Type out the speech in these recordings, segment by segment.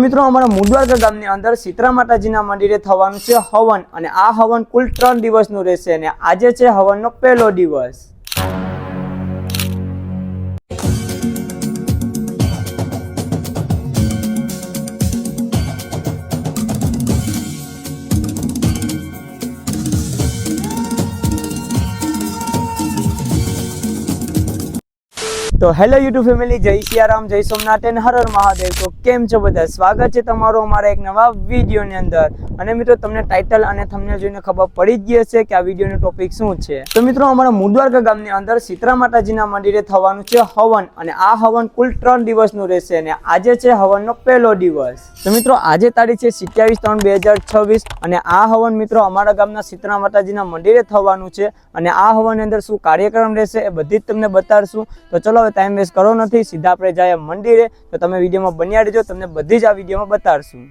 મિત્રો અમારા મુંદવારકા ગામની અંદર શીતળા માતાજીના મંદિરે થવાનું છે હવન, અને આ હવન કુલ 3 દિવસનું રહેશે અને આજે છે હવનનો પહેલો દિવસ। तो हेलो यूट्यूब फैमिली, जय सियाराम, जय सोमनाथ एंड हर हर महादेव। तो केम छो बधा? स्वागत है तमारो अमारा एक नवा वीडियो ની અંદર। અને મિત્રો તમને ટાઇટલ અને થંબનેલ જોઈને ખબર પડી જ ગઈ હશે કે આ વિડિયોનો ટોપિક શું છે। તો મિત્રો અમારા મુંદવારકા ગામની અંદર શીતળા માતાજીના મંદિરે થવાનું છે હવન, અને આ હવન કુલ 3 દિવસનું રહેશે અને આજે છે હવનનો પહેલો દિવસ। તો મિત્રો આજે તારીખ છે 27/3/2026 અને આ હવન મિત્રો અમારા ગામના શીતળા માતાજીના મંદિરે થવાનું છે અને આ હવનની અંદર શું કાર્યક્રમ રહેશે એ બધી જ તમને બતાડશું। તો ચલો टाइम वेस्ट करो नहीं, सीधा अपने जाए मंदिरे। तो तमे वीडियो में बन्या रहो, तमने बधी ज आ वीडियो में बताड़शुं।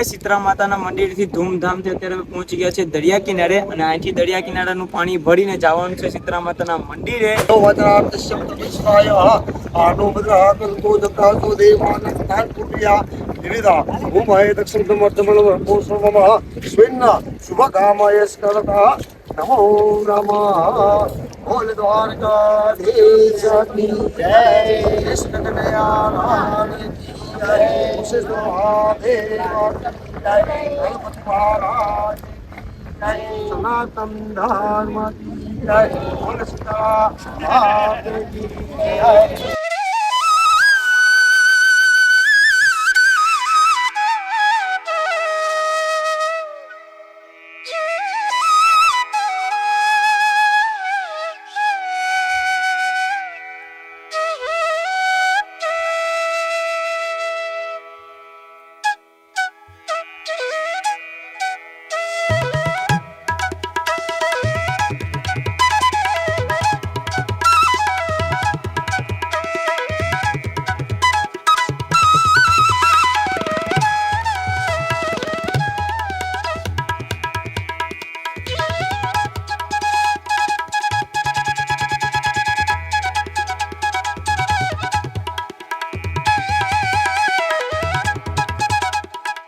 शीतळा माताना मंदिरथी धूमधामथी अत्यारे पहोंची गया छे दरिया किनारे, અને અહીંથી દરિયા કિનારાનું પાણી ભરીને જવાનું છે शीतळा माताના મંદિરે। तो वज्रार्धस्य प्रतिष्ठाय आनो वज्राकल्पो दत्तातो देवानस्तान पुर्या विविधा भूमये दक्षिणमर्धमणो सर्वमः स्विन्न शुभकामय स्करता नमो नमः। बोल द्वारकाधीश की जय, कृष्ण कन्हैया लाल की जय, श्री महादेव जय, गणपति महाराज जय, सनातन धर्म की जय, बोल सीता माता की जय।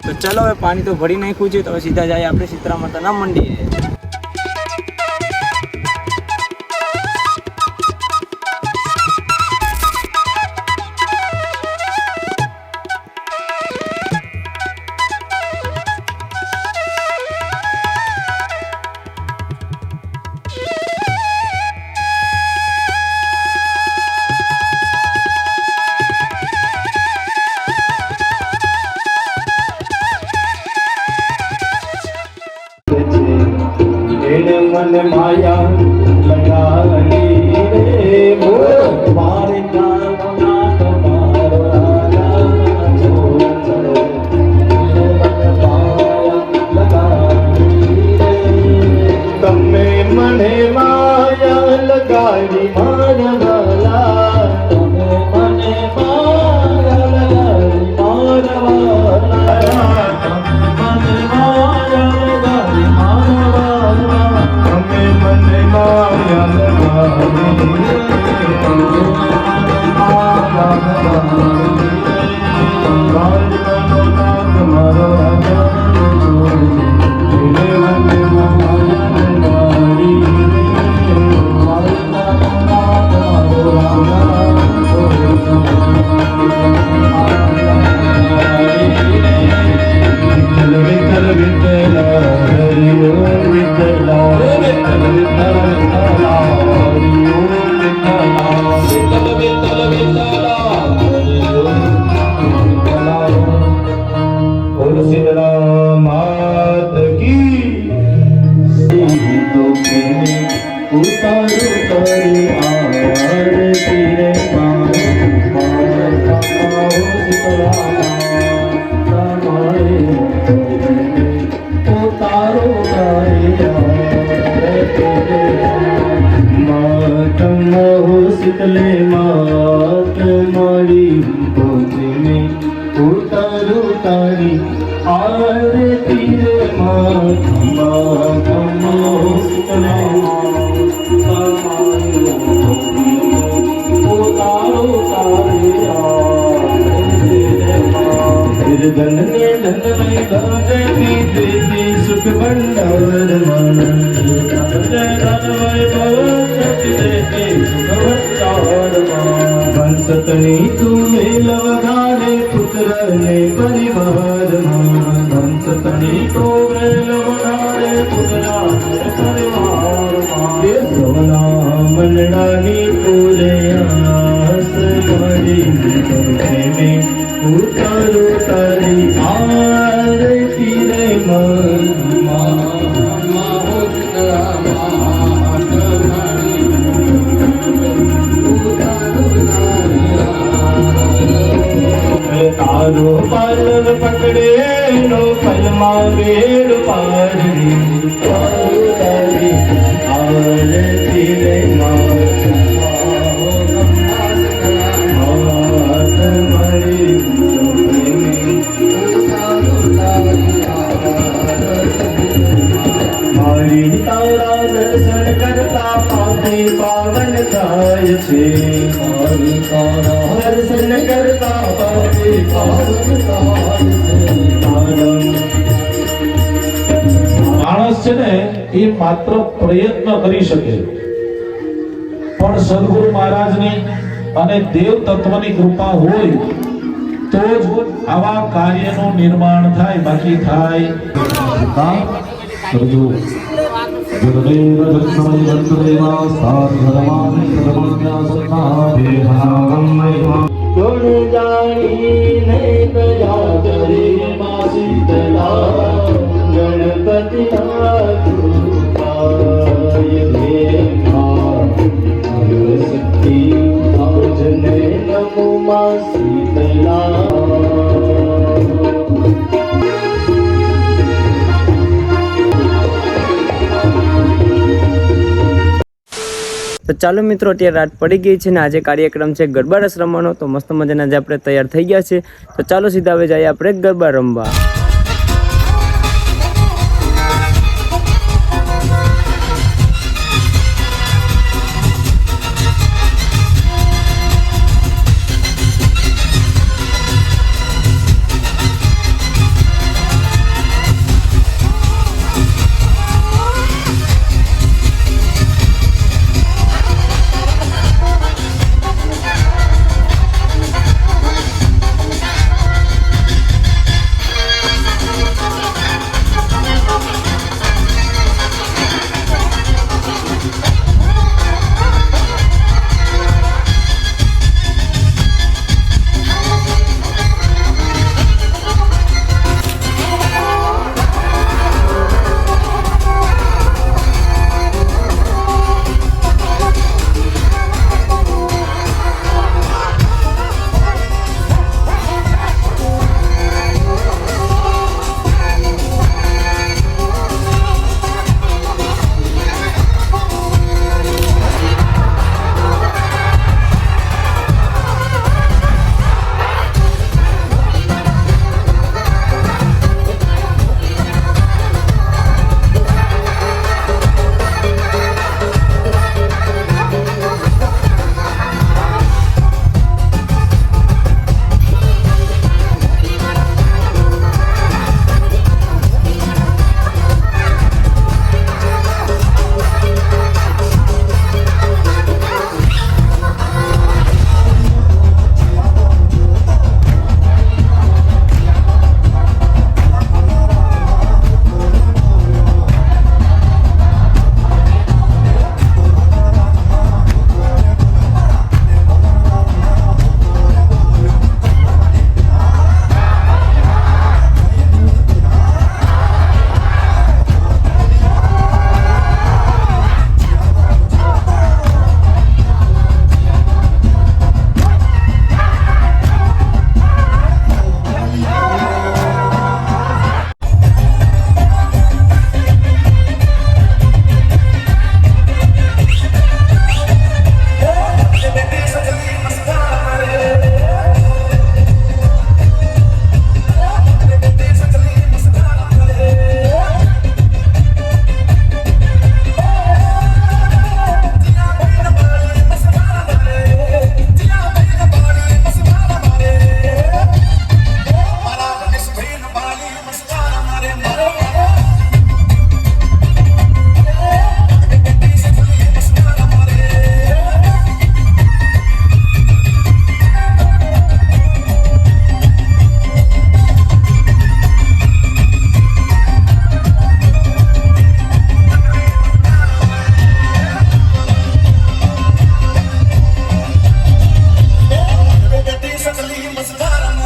तो चलो હવે પાણી તો ભરી નાખ્યું છે, તો સીધા જાય આપણે શીતળા માતાના મંદિરે। मन माया लगाई रे मोर तुम्हारे नाम ना तुम्हारो राजा छोड़ मन माया लगाई रे तमे मने माया लगाई मारवाला तमे मने माया लगाई मारवाला तमे माया लगाई मारवाला मन माया लगाई शीतले मात मारी गोदी में उतारू तारी आरती रे मात माँ शीतले उतारू तारी आरती रे माँ धन ने धन में गावे देती सुख भंडार मान वंशतनी तुम्हें लवगारे पुत्र ने परिवार वंशतनी तो लवगारे पुत्र परिवार सोना मनडानी पूरे आस गाड़ी में उतारो तारी आरती रे तारो पालन पकड़े नो पलमा बेड़ पारी तारी आरती रे मारी तारा दर्शन करता पापे पावन थाय छे मारी तारा दर्शन करता पापे पावन थाय छे માણસ છે ને એ માત્ર પ્રયત્ન કરી શકે પણ સદગુરુ મહારાજની અને દેવ તત્વની કૃપા હોય તો જ આવા કાર્યનું નિર્માણ થાય બાકી થાય કરજો ગુરુદેવ દક્ષિણ જંતદેવા સાધર્માનિ સર્વજ્ઞા સત્તા गुण जानी नहीं दया करे माँ शीतला गणपति शक्ति भजने नमो माँ शीतला તો ચાલો મિત્રો અત્યારે રાત પડી ગઈ છે ને આજે કાર્યક્રમ છે ગરબા રસ રમવાનો તો મસ્ત મજાના જે આપણે તૈયાર થઈ ગયા છે તો ચાલો સીધા હવે જઈએ આપણે ગરબા રમવા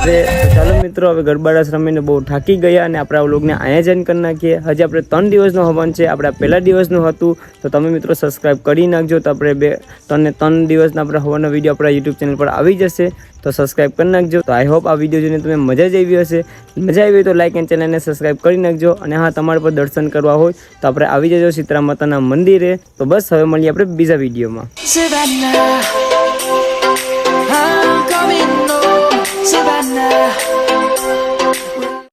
છે. તો ચાલો મિત્રો, હવે ગરબા રાસ રમીને બહુ થાકી ગયા અને આપણે આ વ્લોગને આયોજન કરી નાખીએ. હજી આપણે 3 દિવસનો હવન છે, આપણે પહેલા દિવસનું હતું. તો તમે મિત્રો સબસ્ક્રાઈબ કરી નાખજો. તો આપણે 3 દિવસના આપણે હવનનો વિડીયો આપણા યુટ્યુબ ચેનલ પર આવી જશે. તો સબસ્ક્રાઈબ કરી નાખજો. તો આઈ હોપ આ વિડીયો જોઈને તમે મજા જ આવી હશે. મજા આવી હોય તો લાઈક એન્ડ ચેનલને સબસ્ક્રાઈબ કરી નાખજો. અને હા, તમારે પર દર્શન કરવા હોય તો આપણે આવી જજો સીતરા માતાના મંદિરે. તો બસ હવે મળીએ આપણે બીજા વિડીયોમાં. Savannah.